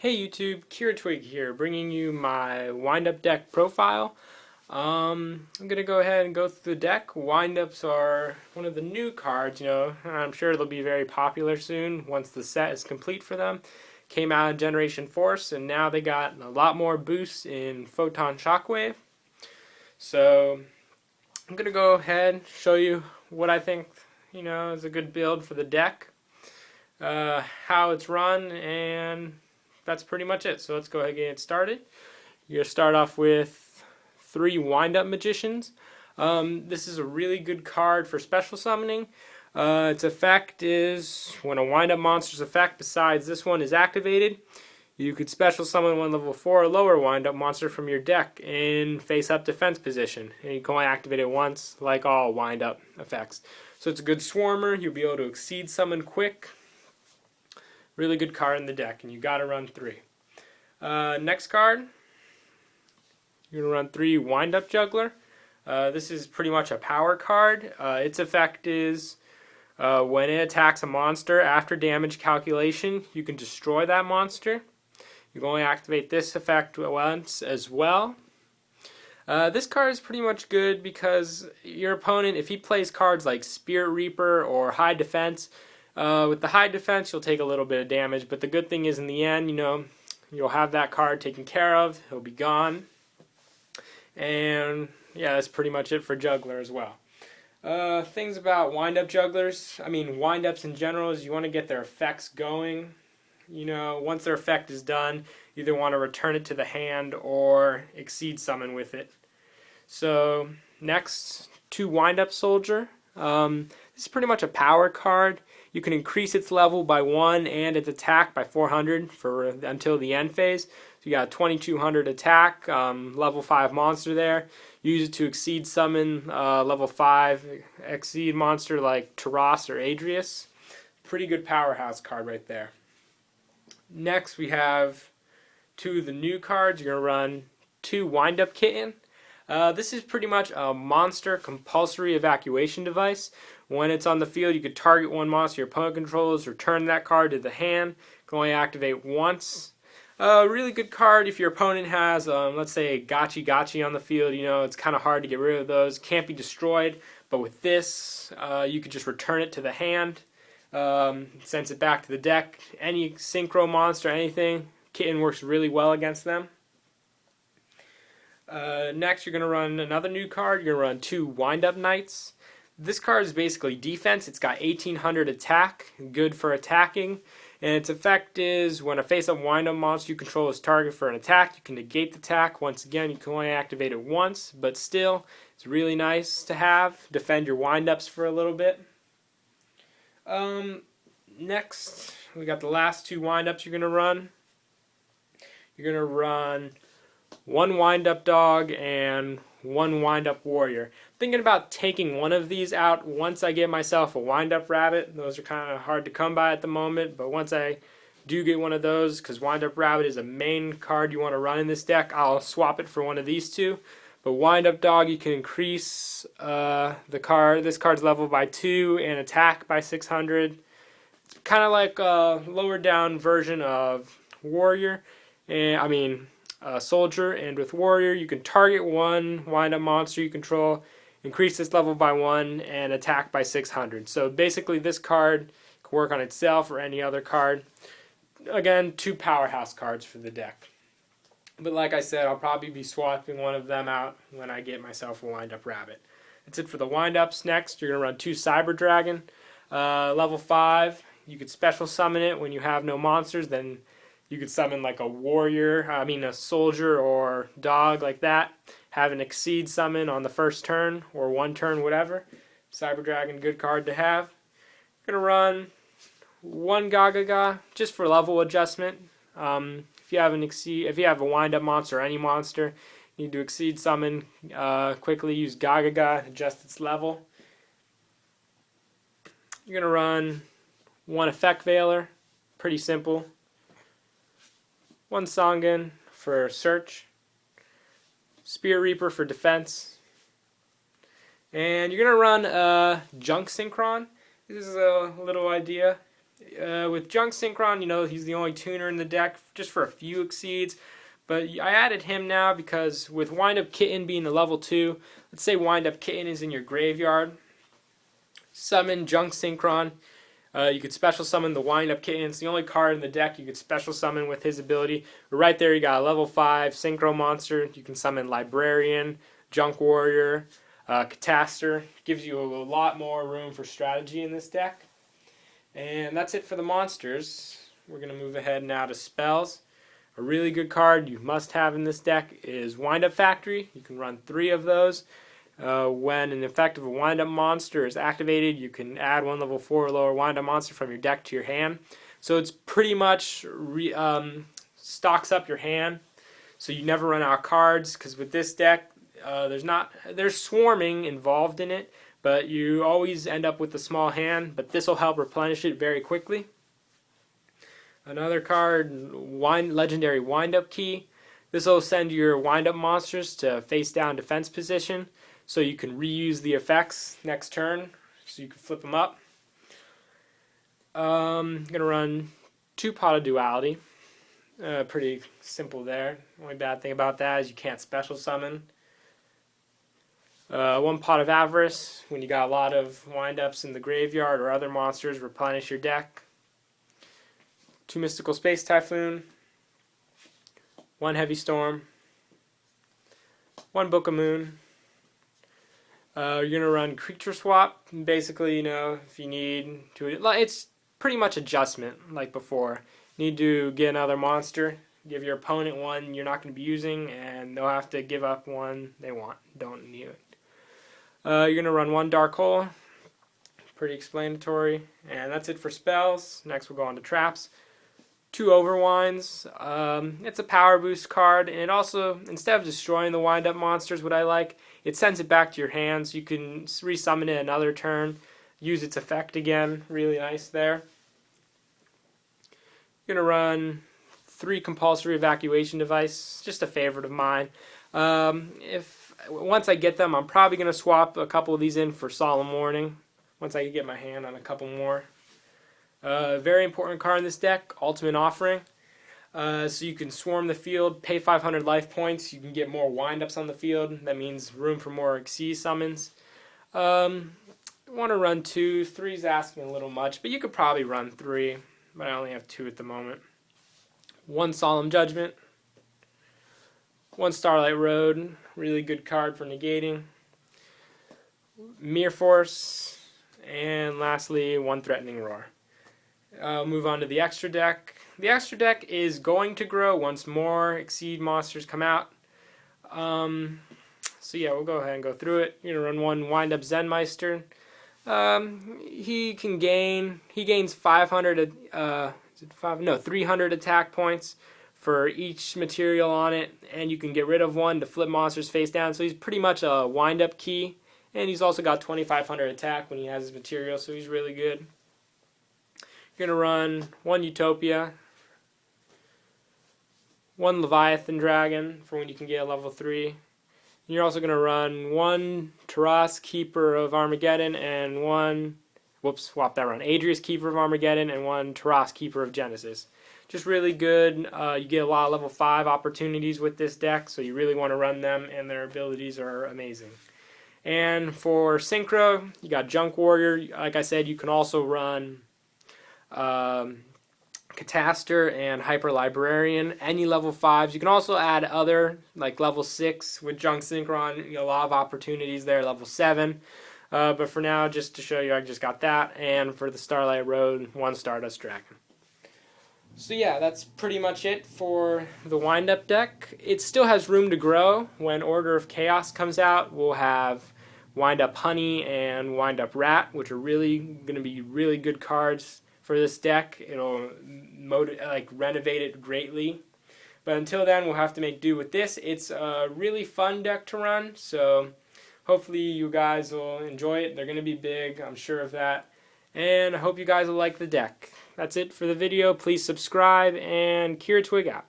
Hey YouTube, Kira Twig here, bringing you my wind-up deck profile. I'm gonna go ahead and go through the deck. Wind-ups are one of the new cards, and I'm sure they'll be very popular soon once the set is complete for them. Came out in Generation Force, and now they got a lot more boosts in Photon Shockwave. So I'm gonna go ahead and show you what I think, is a good build for the deck, how it's run, and that's pretty much it. So let's go ahead and get started. You're going to start off with 3 Wind-Up Magicians. This is a really good card for special summoning. Its effect is when a Wind-Up monster's effect besides this one is activated, you could special summon one level 4 or lower Wind-Up monster from your deck in face-up defense position. And you can only activate it once, like all Wind-Up effects. So it's a good swarmer. You'll be able to exceed summon quick. Really good card in the deck, and you got to run 3. Next card, you're going to run 3 Wind-Up Juggler. This is pretty much a power card. Its effect is when it attacks a monster after damage calculation, you can destroy that monster. You can only activate this effect once as well. This card is pretty much good because your opponent, if he plays cards like Spirit Reaper or High Defense, with the high defense, you'll take a little bit of damage, but the good thing is in the end, you'll have that card taken care of. He'll be gone. And yeah, that's pretty much it for Juggler as well. Things about wind-up jugglers, wind-ups in general, is you want to get their effects going. Once their effect is done, you either want to return it to the hand or exceed summon with it. So next, 2 Wind-Up Soldier. This is pretty much a power card. You can increase its level by 1 and its attack by 400 until the end phase. So you got a 2200 attack, level 5 monster there. Use it to exceed summon level 5 exceed monster like Taras or Adrius. Pretty good powerhouse card right there. Next we have 2 of the new cards. You're going to run 2 Wind-Up Kitten. This is pretty much a monster compulsory evacuation device. When it's on the field, you could target one monster your opponent controls, return that card to the hand. You can only activate once. Really good card if your opponent has, let's say, a Gachi on the field. It's kind of hard to get rid of those. Can't be destroyed. But with this, you could just return it to the hand. Sends it back to the deck. Any Synchro monster, anything, Kitten works really well against them. Next, you're going to run another new card. You're going to run 2 Wind-Up Knights. This card is basically defense. It's got 1800 attack, good for attacking. And its effect is when a face-up wind-up monster you control is target for an attack, you can negate the attack. Once again, you can only activate it once, but still, it's really nice to have. Defend your wind-ups for a little bit. Next, we got the last 2 wind-ups you're going to run. You're going to run 1 Wind-Up Dog and 1 Wind-Up Warrior. Thinking about taking one of these out once I get myself a Wind-Up Rabbit. Those are kind of hard to come by at the moment, but once I do get one of those, because Wind-Up Rabbit is a main card you want to run in this deck, I'll swap it for one of these 2. But Wind-Up Dog, you can increase this card's level by 2 and attack by 600. It's kind of like a lower down version of Warrior. Soldier, and with Warrior you can target one Wind-Up monster you control, increase its level by 1, and attack by 600. So basically this card can work on itself or any other card. Again, 2 powerhouse cards for the deck. But like I said, I'll probably be swapping one of them out when I get myself a Wind-Up Rabbit. That's it for the wind-ups. Next, you're going to run 2 Cyber Dragon. Level 5, you could special summon it when you have no monsters, then you could summon like a soldier or dog like that. Have an exceed summon on the first turn or 1 turn, whatever. Cyber Dragon, good card to have. Gonna run 1 Gagaga just for level adjustment. If you have a wind-up monster or any monster, you need to exceed summon quickly. Use Gagaga, adjust its level. You're gonna run 1 Effect Veiler, pretty simple. 1 Songun for search, Spirit Reaper for defense, and you're going to run Junk Synchron. This is a little idea. With Junk Synchron, you know, he's the only tuner in the deck, just for a few exceeds. But I added him now because with Up Kitten being the level 2, let's say Up Kitten is in your graveyard, summon Junk Synchron. You could special summon the Up Kitten. It's the only card in the deck you could special summon with his ability. But right there, you got a level 5 Synchro monster. You can summon Librarian, Junk Warrior, Cataster. Gives you a lot more room for strategy in this deck. And that's it for the monsters. We're going to move ahead now to spells. A really good card you must have in this deck is Wind-Up Factory. You can run 3 of those. When an effect of a wind-up monster is activated, you can add 1 level 4 or lower wind-up monster from your deck to your hand. So it's pretty much stocks up your hand, so you never run out of cards. Because with this deck, there's swarming involved in it, but you always end up with a small hand. But this will help replenish it very quickly. Another card, Legendary Wind-Up Key. This will send your wind-up monsters to face-down defense position, so you can reuse the effects next turn, so you can flip them up. I'm going to run 2 Pot of Duality. Pretty simple there. Only bad thing about that is you can't special summon. 1 Pot of Avarice. When you got a lot of wind-ups in the graveyard or other monsters, replenish your deck. 2 Mystical Space Typhoon. 1 Heavy Storm. 1 Book of Moon. You're going to run Creature Swap. Basically, you know, if you need to, it's pretty much adjustment like before. You need to get another monster, give your opponent one you're not going to be using, and they'll have to give up one they don't need it. You're going to run 1 Dark Hole. Pretty explanatory. And that's it for spells. Next we'll go on to traps. 2 Overwinds. It's a power boost card, and it also, instead of destroying the wind-up monsters, what I like, it sends it back to your hands. You can resummon it another turn, use its effect again. Really nice there. You're going to run 3 Compulsory Evacuation Device, just a favorite of mine. Once I get them, I'm probably going to swap a couple of these in for Solemn Warning, once I can get my hand on a couple more. Very important card in this deck, Ultimate Offering. So you can swarm the field, pay 500 life points. You can get more wind-ups on the field. That means room for more Xyz summons. I want to run 2. 3's asking a little much, but you could probably run 3. But I only have 2 at the moment. 1 Solemn Judgment. 1 Starlight Road. Really good card for negating. Mirror Force. And lastly, 1 Threatening Roar. I'll move on to the extra deck. The extra deck is going to grow once more Exceed monsters come out. So yeah, we'll go ahead and go through it. You're going to run 1 Wind-Up Zenmeister. He gains 300 attack points for each material on it, and you can get rid of 1 to flip monsters face down. So he's pretty much a wind-up key, and he's also got 2500 attack when he has his material, so he's really good. You're going to run 1 Utopia, 1 Leviathan Dragon for when you can get a level 3. And you're also going to run 1 Taras, Keeper of Armageddon, and 1, Adrius, Keeper of Armageddon, and 1 Taras, Keeper of Genesis. Just really good. You get a lot of level 5 opportunities with this deck, so you really want to run them, and their abilities are amazing. And for Synchro, you got Junk Warrior. Like I said, you can also run Cataster and Hyper Librarian, any level 5s. You can also add other, like level 6 with Junk Synchron. You know, a lot of opportunities there, level 7. But for now, just to show you, I just got that. And for the Starlight Road, 1 Stardust Dragon. So yeah, that's pretty much it for the wind-up deck. It still has room to grow. When Order of Chaos comes out, we'll have Wind-Up Honey and Wind-Up Rat, which are really going to be really good cards for this deck. It'll renovate it greatly. But until then, we'll have to make do with this. It's a really fun deck to run, so hopefully you guys will enjoy it. They're going to be big, I'm sure of that. And I hope you guys will like the deck. That's it for the video. Please subscribe, and Kira Twig out.